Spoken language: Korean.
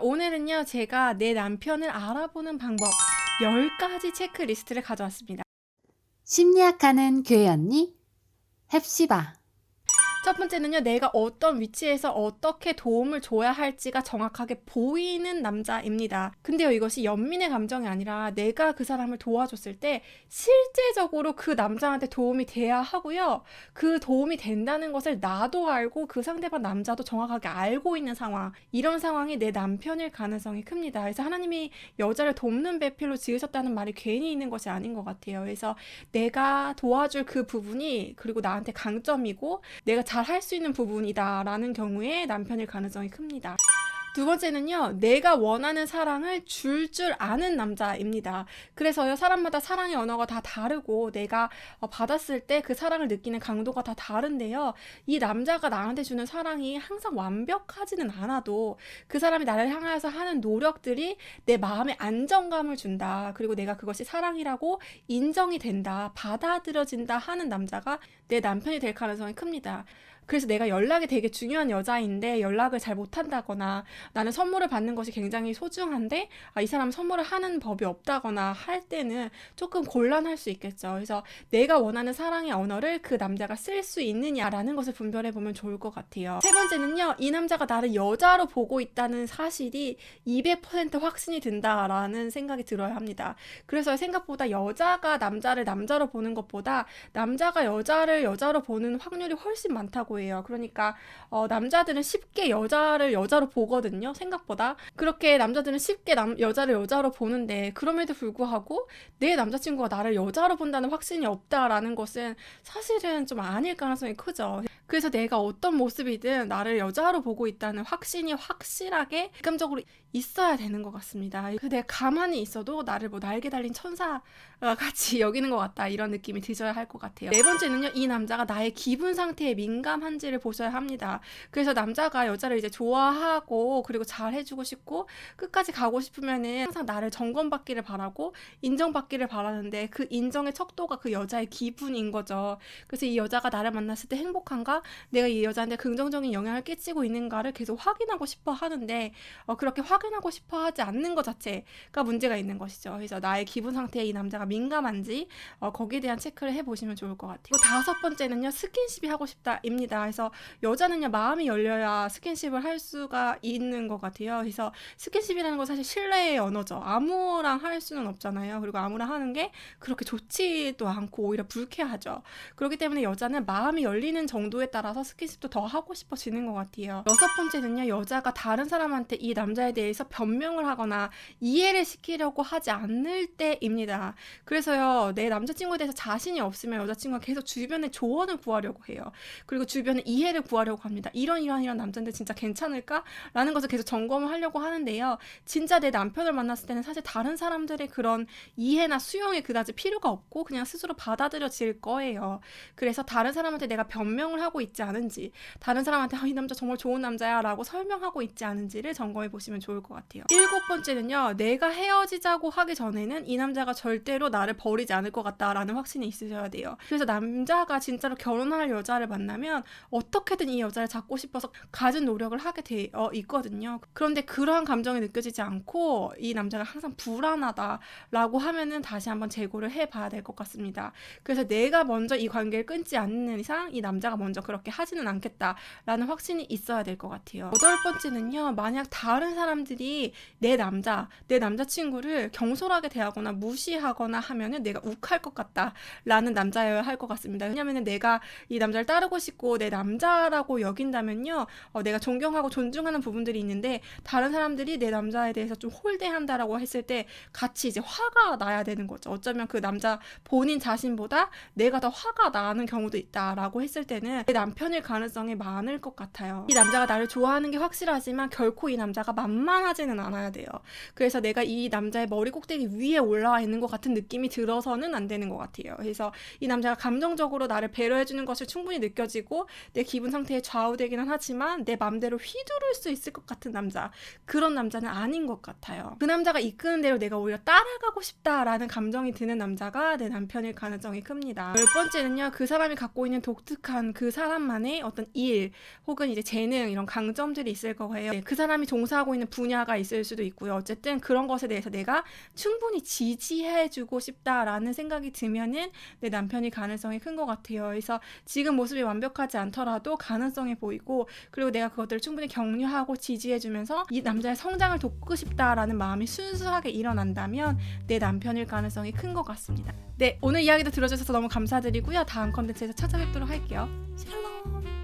오늘은요, 제가 내 남편을 알아보는 방법 10가지 체크리스트를 가져왔습니다. 심리학하는 교회 언니 헵시바. 첫 번째는요, 내가 어떤 위치에서 어떻게 도움을 줘야 할지가 정확하게 보이는 남자입니다. 근데요, 이것이 연민의 감정이 아니라 내가 그 사람을 도와줬을 때 실제적으로 그 남자한테 도움이 돼야 하고요. 그 도움이 된다는 것을 나도 알고 그 상대방 남자도 정확하게 알고 있는 상황. 이런 상황이 내 남편일 가능성이 큽니다. 그래서 하나님이 여자를 돕는 배필로 지으셨다는 말이 괜히 있는 것이 아닌 것 같아요. 그래서 내가 도와줄 그 부분이 그리고 나한테 강점이고 내가 잘 할 수 있는 부분이다라는 경우에 남편일 가능성이 큽니다. 두 번째는요, 내가 원하는 사랑을 줄 아는 남자입니다. 그래서요, 사람마다 사랑의 언어가 다 다르고 내가 받았을 때 그 사랑을 느끼는 강도가 다 다른데요. 이 남자가 나한테 주는 사랑이 항상 완벽하지는 않아도 그 사람이 나를 향해서 하는 노력들이 내 마음에 안정감을 준다. 그리고 내가 그것이 사랑이라고 인정이 된다, 받아들여진다 하는 남자가 내 남편이 될 가능성이 큽니다. 그래서 내가 연락이 되게 중요한 여자인데 연락을 잘 못한다거나 나는 선물을 받는 것이 굉장히 소중한데 이 사람은 선물을 하는 법이 없다거나 할 때는 조금 곤란할 수 있겠죠. 그래서 내가 원하는 사랑의 언어를 그 남자가 쓸 수 있느냐라는 것을 분별해 보면 좋을 것 같아요. 세 번째는요, 이 남자가 나를 여자로 보고 있다는 사실이 200% 확신이 든다라는 생각이 들어야 합니다. 그래서 생각보다 여자가 남자를 남자로 보는 것보다 남자가 여자를 여자로 보는 확률이 훨씬 많다고 해요. 그러니까 남자들은 쉽게 여자를 여자로 보거든요. 생각보다. 그렇게 남자들은 쉽게 여자를 여자로 보는데 그럼에도 불구하고 내 남자친구가 나를 여자로 본다는 확신이 없다라는 것은 사실은 좀 아닐 가능성이 크죠. 그래서 내가 어떤 모습이든 나를 여자로 보고 있다는 확신이 확실하게 객관적으로 있어야 되는 것 같습니다. 그래서 내가 가만히 있어도 나를 뭐 날개 달린 천사 같이 여기는 것 같다, 이런 느낌이 드셔야 할 것 같아요. 네 번째는요, 이 남자가 나의 기분 상태에 민감한지를 보셔야 합니다. 그래서 남자가 여자를 이제 좋아하고 그리고 잘 해주고 싶고 끝까지 가고 싶으면은 항상 나를 점검받기를 바라고 인정받기를 바라는데 그 인정의 척도가 그 여자의 기분인 거죠. 그래서 이 여자가 나를 만났을 때 행복한가, 내가 이 여자한테 긍정적인 영향을 끼치고 있는가를 계속 확인하고 싶어 하는데 그렇게 확인하고 싶어 하지 않는 것 자체가 문제가 있는 것이죠. 그래서 나의 기분 상태에 이 남자가 민감한지 거기에 대한 체크를 해보시면 좋을 것 같아요. 다섯 번째는요, 스킨십이 하고 싶다입니다. 그래서 여자는요, 마음이 열려야 스킨십을 할 수가 있는 것 같아요. 그래서 스킨십이라는 건 사실 신뢰의 언어죠. 아무랑 할 수는 없잖아요. 그리고 아무랑 하는 게 그렇게 좋지도 않고 오히려 불쾌하죠. 그렇기 때문에 여자는 마음이 열리는 정도에 따라서 스킨십도 더 하고 싶어지는 것 같아요. 여섯 번째는요, 여자가 다른 사람한테 이 남자에 대해서 변명을 하거나 이해를 시키려고 하지 않을 때입니다. 그래서요, 내 남자친구에 대해서 자신이 없으면 여자친구가 계속 주변에 조언을 구하려고 해요. 그리고 주변에 이해를 구하려고 합니다. 이런 남자인데 진짜 괜찮을까? 라는 것을 계속 점검을 하려고 하는데요. 진짜 내 남편을 만났을 때는 사실 다른 사람들의 그런 이해나 수용이 그다지 필요가 없고 그냥 스스로 받아들여질 거예요. 그래서 다른 사람한테 내가 변명을 하고 있지 않은지, 다른 사람한테 이 남자 정말 좋은 남자야 라고 설명하고 있지 않은지를 점검해 보시면 좋을 것 같아요. 일곱 번째는요, 내가 헤어지자고 하기 전에는 이 남자가 절대로 나를 버리지 않을 것 같다라는 확신이 있으셔야 돼요. 그래서 남자가 진짜로 결혼할 여자를 만나면 어떻게든 이 여자를 잡고 싶어서 가진 노력을 하게 되어 있거든요. 그런데 그러한 감정이 느껴지지 않고 이 남자가 항상 불안하다라고 하면은 다시 한번 재고를 해봐야 될 것 같습니다. 그래서 내가 먼저 이 관계를 끊지 않는 이상 이 남자가 먼저 그렇게 하지는 않겠다라는 확신이 있어야 될 것 같아요. 여덟 번째는요, 만약 다른 사람들이 내 남자친구를 경솔하게 대하거나 무시하거나 하면은 내가 욱할 것 같다라는 남자여야 할 것 같습니다. 왜냐면은 내가 이 남자를 따르고 싶고 내 남자라고 여긴다면요, 내가 존경하고 존중하는 부분들이 있는데 다른 사람들이 내 남자에 대해서 좀 홀대한다라고 했을 때 같이 이제 화가 나야 되는 거죠. 어쩌면 그 남자 본인 자신보다 내가 더 화가 나는 경우도 있다라고 했을 때는 내 남편일 가능성이 많을 것 같아요. 이 남자가 나를 좋아하는 게 확실하지만 결코 이 남자가 만만하지는 않아야 돼요. 그래서 내가 이 남자의 머리 꼭대기 위에 올라와 있는 것 같은 느낌이 들어서는 안 되는 것 같아요. 그래서 이 남자가 감정적으로 나를 배려해주는 것을 충분히 느껴지고 내 기분 상태에 좌우되기는 하지만 내 맘대로 휘두를 수 있을 것 같은 남자, 그런 남자는 아닌 것 같아요. 그 남자가 이끄는 대로 내가 오히려 따라가고 싶다라는 감정이 드는 남자가 내 남편일 가능성이 큽니다. 열 번째는요, 그 사람이 갖고 있는 독특한 그 사람만의 어떤 일 혹은 이제 재능 이런 강점들이 있을 거예요. 그 사람이 종사하고 있는 분야가 있을 수도 있고요. 어쨌든 그런 것에 대해서 내가 충분히 지지해주고 싶다라는 생각이 들면은 내 남편이 가능성이 큰 것 같아요. 그래서 지금 모습이 완벽하지 않더라도 가능성이 보이고 그리고 내가 그것들을 충분히 격려하고 지지해주면서 이 남자의 성장을 돕고 싶다라는 마음이 순수하게 일어난다면 내 남편일 가능성이 큰 것 같습니다. 네, 오늘 이야기도 들어주셔서 너무 감사드리고요. 다음 컨텐츠에서 찾아뵙도록 할게요. 샬롬.